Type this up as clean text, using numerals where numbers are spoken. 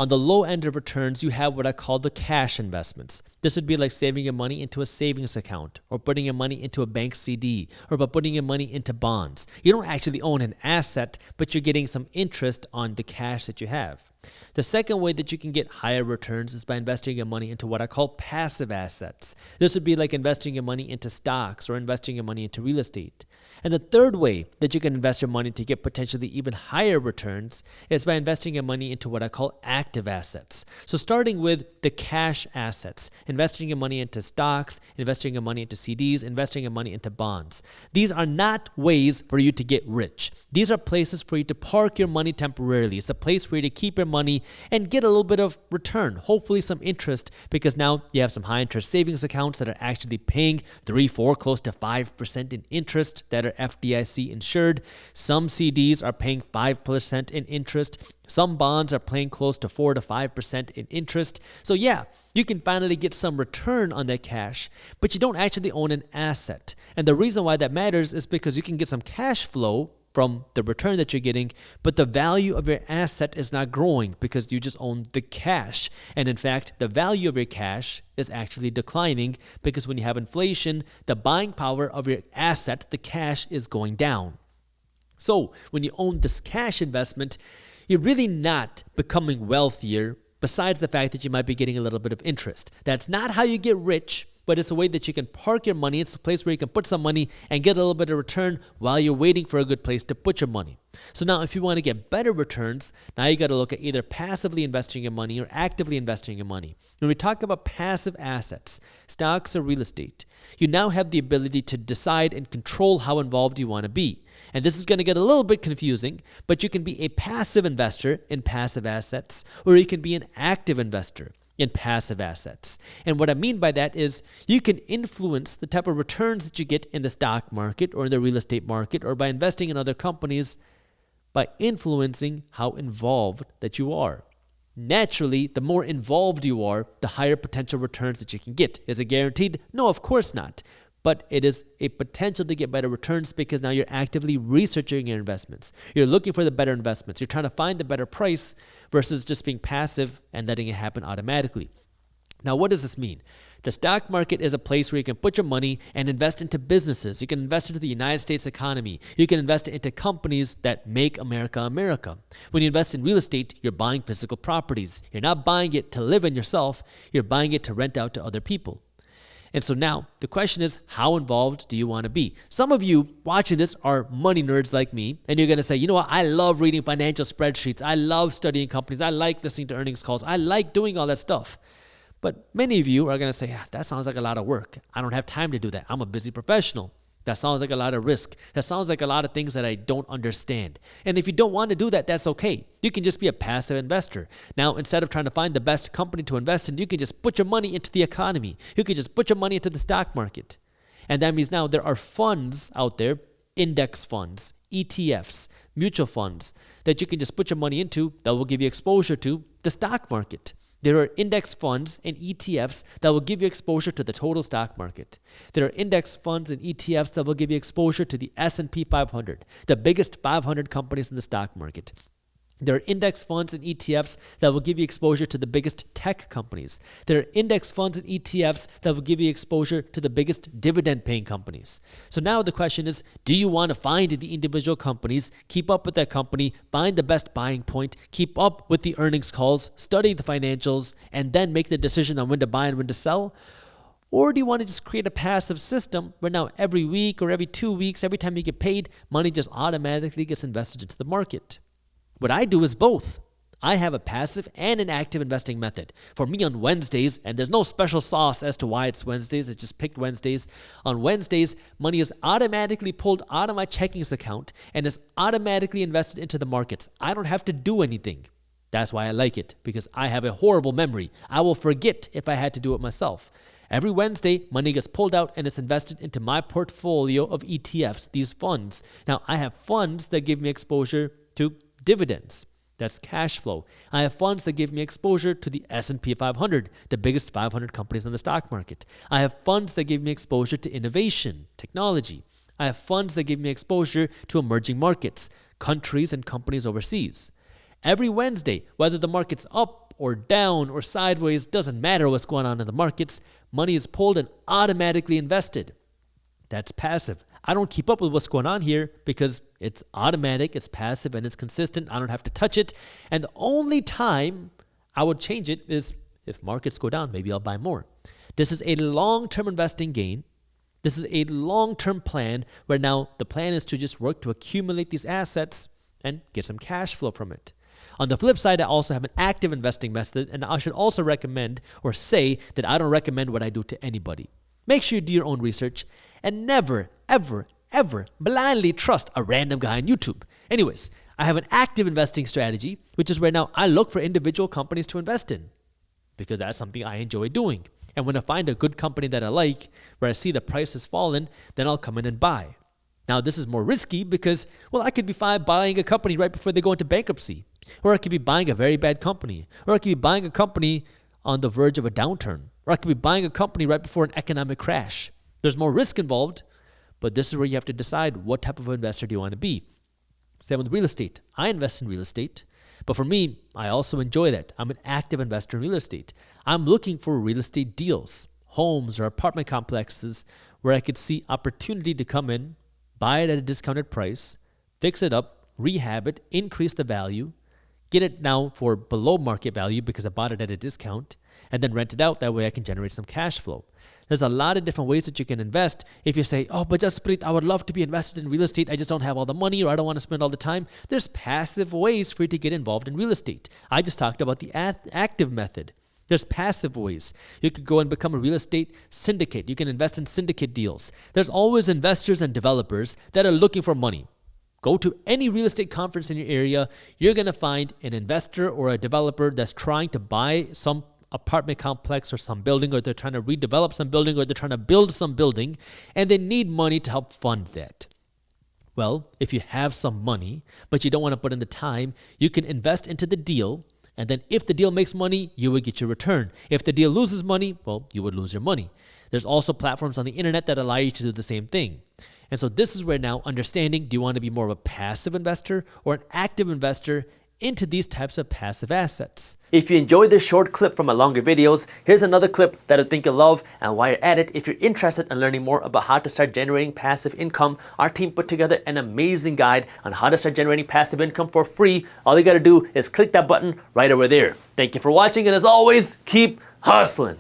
On the low end of returns, you have what I call the cash investments. This would be like saving your money into a savings account, or putting your money into a bank CD, or by putting your money into bonds. You don't actually own an asset, but you're getting some interest on the cash that you have. The second way that you can get higher returns is by investing your money into what I call passive assets. This would be like investing your money into stocks or investing your money into real estate. And the third way that you can invest your money to get potentially even higher returns is by investing your money into what I call active assets. So starting with the cash assets, investing your money into stocks, investing your money into CDs, investing your money into bonds. These are not ways for you to get rich. These are places for you to park your money temporarily. It's a place for you to keep your money and get a little bit of return, hopefully some interest, because now you have some high interest savings accounts that are actually paying 3, 4, close to 5% in interest that are FDIC insured. Some CDs are paying 5% in interest. Some bonds are paying close to 4 to 5% in interest. So yeah, you can finally get some return on that cash, but you don't actually own an asset. And the reason why that matters is because you can get some cash flow from the return that you're getting, but the value of your asset is not growing because you just own the cash. And in fact, the value of your cash is actually declining because when you have inflation, the buying power of your asset, the cash, is going down. So when you own this cash investment, you're really not becoming wealthier besides the fact that you might be getting a little bit of interest. That's not how you get rich, but it's a way that you can park your money. It's a place where you can put some money and get a little bit of return while you're waiting for a good place to put your money. So now if you want to get better returns, now you got to look at either passively investing your money or actively investing your money. When we talk about passive assets, stocks or real estate, you now have the ability to decide and control how involved you want to be. And this is going to get a little bit confusing, but you can be a passive investor in passive assets, or you can be an active investor in passive assets. And what I mean by that is you can influence the type of returns that you get in the stock market or in the real estate market or by investing in other companies by influencing how involved that you are. Naturally, the more involved you are, the higher potential returns that you can get. Is it guaranteed? No, of course not. But it is a potential to get better returns because now you're actively researching your investments. You're looking for the better investments. You're trying to find the better price versus just being passive and letting it happen automatically. Now, what does this mean? The stock market is a place where you can put your money and invest into businesses. You can invest into the United States economy. You can invest into companies that make America America. When you invest in real estate, you're buying physical properties. You're not buying it to live in yourself. You're buying it to rent out to other people. And so now the question is, how involved do you want to be? Some of you watching this are money nerds like me, and you're going to say, you know what, I love reading financial spreadsheets. I love studying companies. I like listening to earnings calls. I like doing all that stuff. But many of you are going to say, yeah, that sounds like a lot of work. I don't have time to do that. I'm a busy professional. That sounds like a lot of risk. That sounds like a lot of things that I don't understand. And if you don't want to do that, that's okay. You can just be a passive investor. Now, instead of trying to find the best company to invest in, you can just put your money into the economy. You can just put your money into the stock market. And that means now there are funds out there, index funds, ETFs, mutual funds, that you can just put your money into that will give you exposure to the stock market. There are index funds and ETFs that will give you exposure to the total stock market. There are index funds and ETFs that will give you exposure to the S&P 500, the biggest 500 companies in the stock market. There are index funds and ETFs that will give you exposure to the biggest tech companies. There are index funds and ETFs that will give you exposure to the biggest dividend-paying companies. So now the question is, do you want to find the individual companies, keep up with that company, find the best buying point, keep up with the earnings calls, study the financials, and then make the decision on when to buy and when to sell? Or do you want to just create a passive system where now every week or every 2 weeks, every time you get paid, money just automatically gets invested into the market? What I do is both. I have a passive and an active investing method. For me on Wednesdays, and there's no special sauce as to why it's Wednesdays, it's just picked Wednesdays. On Wednesdays, money is automatically pulled out of my checkings account and is automatically invested into the markets. I don't have to do anything. That's why I like it, because I have a horrible memory. I will forget if I had to do it myself. Every Wednesday, money gets pulled out and it's invested into my portfolio of ETFs, these funds. Now, I have funds that give me exposure to dividends. That's cash flow. I have funds that give me exposure to the S&P 500, the biggest 500 companies in the stock market. I have funds that give me exposure to innovation, technology. I have funds that give me exposure to emerging markets, countries and companies overseas. Every Wednesday, whether the market's up or down or sideways, doesn't matter what's going on in the markets. Money is pulled and automatically invested. That's passive. I don't keep up with what's going on here because it's automatic, it's passive, and it's consistent. I don't have to touch it. And the only time I would change it is if markets go down, maybe I'll buy more. This is a long-term investing gain. This is a long-term plan where now the plan is to just work to accumulate these assets and get some cash flow from it. On the flip side, I also have an active investing method, and I should also recommend or say that I don't recommend what I do to anybody. Make sure you do your own research and never, ever, ever blindly trust a random guy on YouTube. Anyways, I have an active investing strategy, which is where now I look for individual companies to invest in because that's something I enjoy doing. And when I find a good company that I like, where I see the price has fallen, then I'll come in and buy. Now, this is more risky because, well, I could be buying a company right before they go into bankruptcy. Or I could be buying a very bad company. Or I could be buying a company on the verge of a downturn. Or I could be buying a company right before an economic crash. There's more risk involved, but this is where you have to decide what type of investor do you want to be. Same with real estate. I invest in real estate, but for me, I also enjoy that. I'm an active investor in real estate. I'm looking for real estate deals, homes or apartment complexes where I could see opportunity to come in, buy it at a discounted price, fix it up, rehab it, increase the value, get it now for below market value because I bought it at a discount, and then rent it out. That way I can generate some cash flow. There's a lot of different ways that you can invest. If you say, oh, but Jaspreet, I would love to be invested in real estate. I just don't have all the money or I don't want to spend all the time. There's passive ways for you to get involved in real estate. I just talked about the active method. There's passive ways. You could go and become a real estate syndicate. You can invest in syndicate deals. There's always investors and developers that are looking for money. Go to any real estate conference in your area. You're going to find an investor or a developer that's trying to buy some apartment complex or some building, or they're trying to redevelop some building, or they're trying to build some building, and they need money to help fund that. Well, if you have some money, but you don't want to put in the time, you can invest into the deal, and then if the deal makes money, you would get your return. If the deal loses money, well, you would lose your money. There's also platforms on the internet that allow you to do the same thing. And so this is where now understanding, do you want to be more of a passive investor or an active investor into these types of passive assets? If you enjoyed this short clip from my longer videos, here's another clip that I think you'll love. And while you're at it, if you're interested in learning more about how to start generating passive income, our team put together an amazing guide on how to start generating passive income for free. All you got to do is click that button right over there. Thank you for watching, and as always, keep hustling.